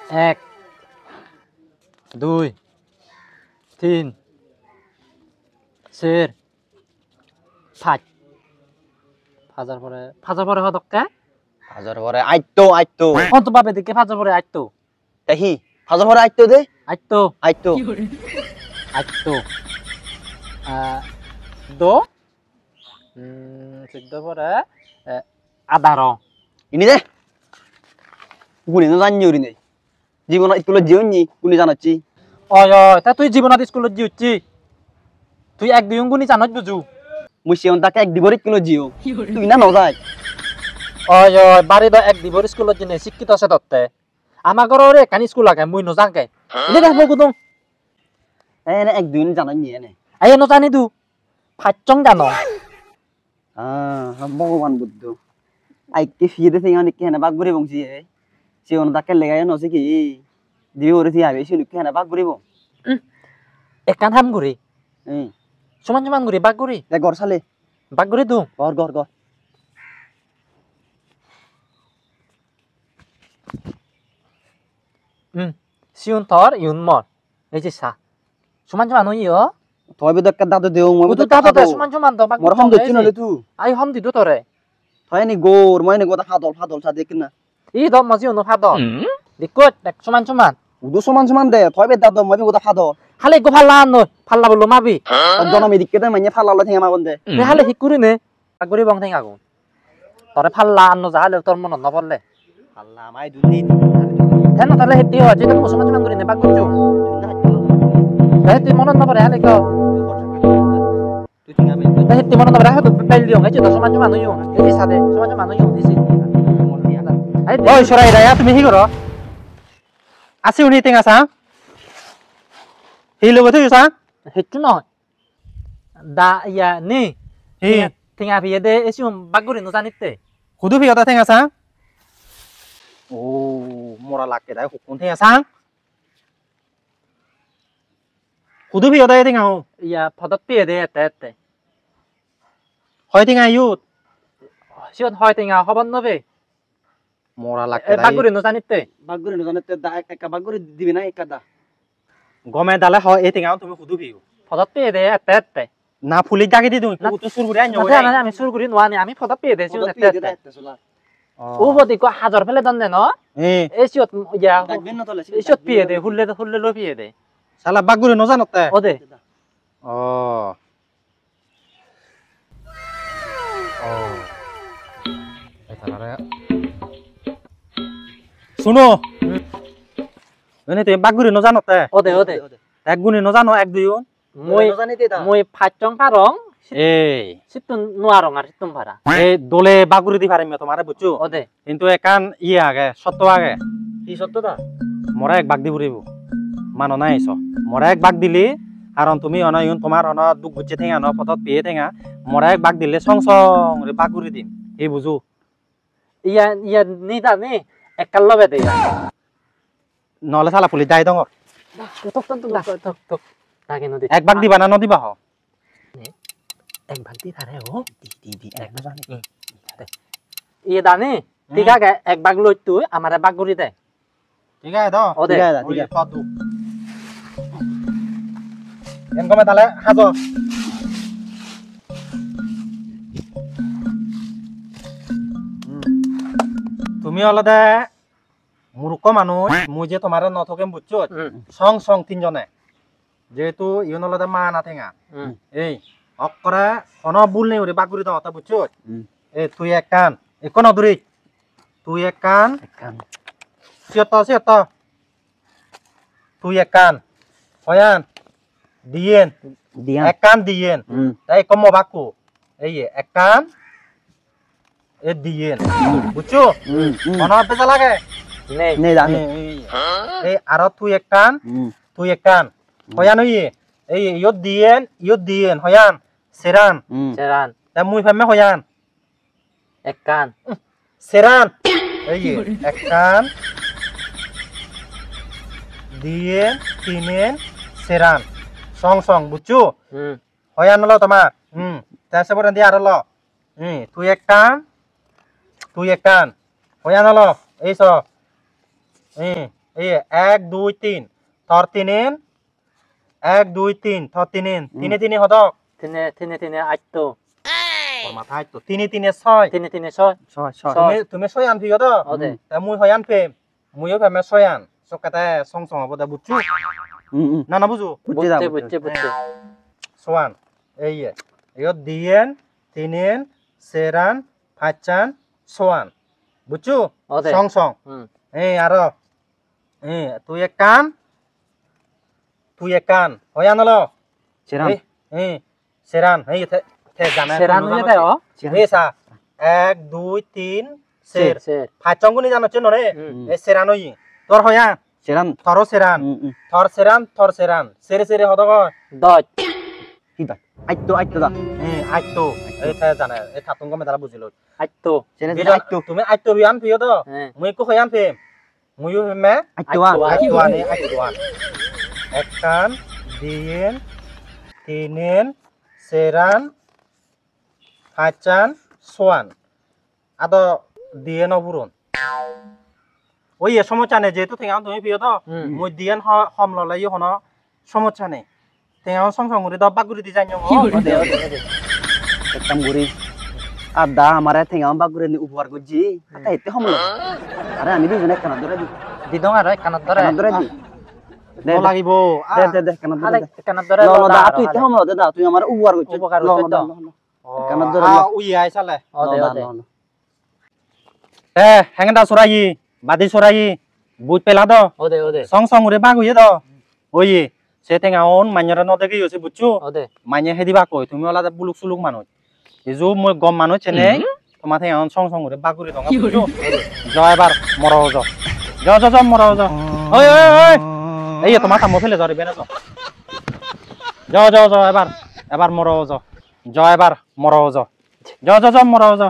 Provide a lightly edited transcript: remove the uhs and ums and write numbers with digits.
1 2 3 4 5 5 পরে হদকে হাজার পরে আইতো আইতো অন্ত পাবে দিকে 5 পরে আইতো দেখি হাজার পরে আইতো দে আইতো আইতো আইতো দো 14 পরে 18 ইনি দে গুনি না জানি উরি নেই জীবন স্কুলে জিওনি গুনি জানাচ্ছি ওই তা তুই জীবনত স্কুলত জিউচ্ছি তুই এক দুই গুনি জানত বুঝু মুই সিয়ন তাকে এক দিবরে কিলো জিও তুই না নজাই ওই বাড়ি দা এক দিবর স্কুলত জিনে শিক্ষিত আছে তত্তে আমার ঘরে কানি স্কুল লাগে মুই নজাঙ্কে এনে দেখবো কুদুম এনে এক দুই জানাই নি এনে আই নজানি দু ফাচ্চং জানো ভগবান বুদ্ধ আই কে ফিয়ে সিং অনেক কেন বাগবুরি বংশী এ সিয়ন তাকে লেগাই নছে কি দিবি ওরে থি আবে সিলু কেন বাগবুরিব একান হাম গুরি সমান সমান গুরি বাগ গুরি এ গর সালে বাগ গুরি দু গর গর গর সিউন থর ইউন মর এই যে সা সমান সমান হইও তবে তো একটা দাদু দেও মই বুদু দাদা দে সমান সমান দ বাগ মোর হাম দচ্ছি নলে তু আই হম দিদু তরে হয় নি গোর মই নি গোটা ফাদল ফাদল সা দেখ না ই দ মজি উনো ফাদ দিকুত দেখ সমান সমান উদু সমান সমান দে তবে দাদু মই গোটা ফাদল হালে গো ফাল্লা ন ফাল্লা বলো মাবি জনম এদিকে দে মাইনে ফালালে থেমা মাগন দে তে হালে হিকুরি নে বাগ গুরি বং থেং আগু তরে ফাল্লা আন্ন যালে তোর মন ন পড়লে আল্লাহ মাই দুনি থেন তালে হেতি হয় যে তুমি সমান সমান গুরি নে বাগ গুজু হেতি মন ন পড়ে হালে গো তুই ঠিক আমি হেতি মন ন পড়ে হালে বেল দিও এই যে সমান সমান হইও এই সাদে সমান সমান হইও দিছি ওই সরাই রায়া তুমি হি করো আসি উনি টেঙা সা হি লগতে যা হেতু নয় দা ইয়া নি হি টেঙা ভিয়ে দে এসিম বাগুরি ন জানিতে হুদু ভিয়তা টেঙা সা ও মোরা লাকে দাই হুকুন তে আসা হুদু ভিয়তা টেঙা হ ইয়া ফদত পিয়ে দে এতে হয় টেঙা ইউত সিয়ত হয় টেঙা হবন নবে মোরা লাকে দাই বাগুরি ন জানিতে বাগুরি নজানেতে দা একটা বাগুরি দিবি না একাদা গমে দালে হয় এই টেঙা তুমি হুদু ভিউ ফদত পিয়ে দে এতে না ফুলি দাগে দি তুই তো সুরগুরি আইন না না আমি সুর করি নোয়ানি আমি ফদত পিয়ে দে সিয়ত এতে ও বদি কো হাজার ফেলে দন দে ন এ সিয়ত ইয়া ডাকবেন না তলে সিয়ত পিয়ে দে হুললে লো পিয়ে দে শালা বাগুরি নজানতে ও দে ও ও এতারে শুনো এনে তে বাগুরি নজানতে ও দে এক গুনি নজানো এক দুই মই ফাচং পারং এই সিতুন নোয়ারং আর সিতুন ভাড়া এই দোলে বাগুরি দি পারিম তোমারে বুঝছো ও দে কিন্তু একান ইয়ে আগে সত্য আগে কি সত্যটা মরা এক বাগ দি বুড়িব মানো নাই স মরা এক বাগ দিলি কারণ তুমি অনয়ন তোমার অন দুখ গুচ্ছে ঠেঙা ন পথত পেয়ে ঠেঙা মরা এক বাগ দিলে সং সং রে বাগুরি দিম এই বুঝু ইয়া নি দা নি একাল লবে দে নহলে শালা ফুলি যাই দঙর টক তাকে নদী এক বাগ দিবা না নদিবা হ এক ভাগ দি থারে ও দি এক না জানি ইয়ে দানে ঠিক আছে এক ভাগ লই তুই আমারে ভাগ করি দে ঠিক আছে তো ও দে ঠিক আছে পদু এম কমে তালে হাজো তুমি অলদে মূর্খ মানুষ মুই যে তোমার নথকেম বুঝছো সং সং তিনজনে যেহেতু ইউন অলদে মা না ঠেঙা এই অকরা অন বুল নেই ওরে বাগুরি দাও তা বুঝছো এ তুই এক কান এক নদুরি তুই এক কান সিয়ত তুই এক কান হয়ান দিয়েন এক কান দিয়েন তাই কম বাকু এই এক কান এ দিয়েন বুঝছো অন বেজা লাগে নেই জানি এই আর তুই এক কান হয়ান এই ইয়ত দিয়েন হয়ান সেরান তা মুই ফামে হয়ান এক কান সেরান এই এক কান দিয়েন তিনেন সেরান সং সং বুঝছো হয়ান লো তোমার তাসে পরে দি আর লো তুই এক কান হয়ান লো এই স এই 1 2 3 থর তিনেন 1 2 3 থর তিনেন তিনে তিনে হদক তিনে আটটো ওর মাথায় তো তিনে তিনে 6 তিনে ছয় তুমি 6 আন ফিও তো তা মুই হয়ান ফে মুইও ফেমে 6 আন সকাতে সং সং বদা বুঝছু না না বুঝু বুঝছে সোয়ান এই ইয়ো দিয়েন তিনেন সেরান পাঁচান সোয়ান বুঝছু সং সং এই আর তুই এক কান হয়ান হলো সেরান সেরান এই জানা সেরান হয়ে দেয় এই সা 1 2 3 সের পাঁচঙ্গুনি জানোছ নরে এই সেরান হই তোর হয়া সেরান থর সেরান থর সেরান সেরে সেরে হদক দশ হিদা আইতো দা আইতো এই জানা এই থাতুঙ্গ মে তারা বুঝিল আটটো আইতো তুমি আইতো বিয়ান ফিও তো মুই কো হয়ান ফে মুইও মে আইতো আইতো এক কান দিয়েন তিনেন সেরান পাঁচান সোয়ান আদো দিয়েন অবুরন ওই সমস্যা নেই যেহেতু থেঙা তুমি ফিও তো মুই দিয়েন হমলাই হন সমস্যা নেই থেঙা সং সং করে বাগুরি দি যাই একদম গুরি আদা আমারে ঠেঙা বাগুরে নি উপহার গজি আতা এতে হমলো আরে আমি দুজনে কানা ধরে দি দং আর কানত ধরে দি লাগিব দে কানা ধরে কানত ধরে ল দা তুই তে হমলো দা তুই আমার উপহার গজি উপকার হচ্ছে তো কানত ধরে উই আই চালে ওদে হেঙ্গা সরাই বাদি সরাই বুঝ পেলা তো ওদে সং সং রে বাগুয়ে তো ওই সে থেঙা অন মাইনরা ন দেখি হইছে বুঝছু ওদে মাইনে হেদিবা কই তুমি ওলা বুলুক সুলুক মানুষ এজু মই গম মানুষ চেনে তোমার থেঙা অন সং সং রে বাগুরি দঙ্গা বুঝছু জয় এবার মরো জ মরো ওই এই তোমার সামনে ফেলে যাবে না জ এবার মরো জ এবার মরো জ মরো জ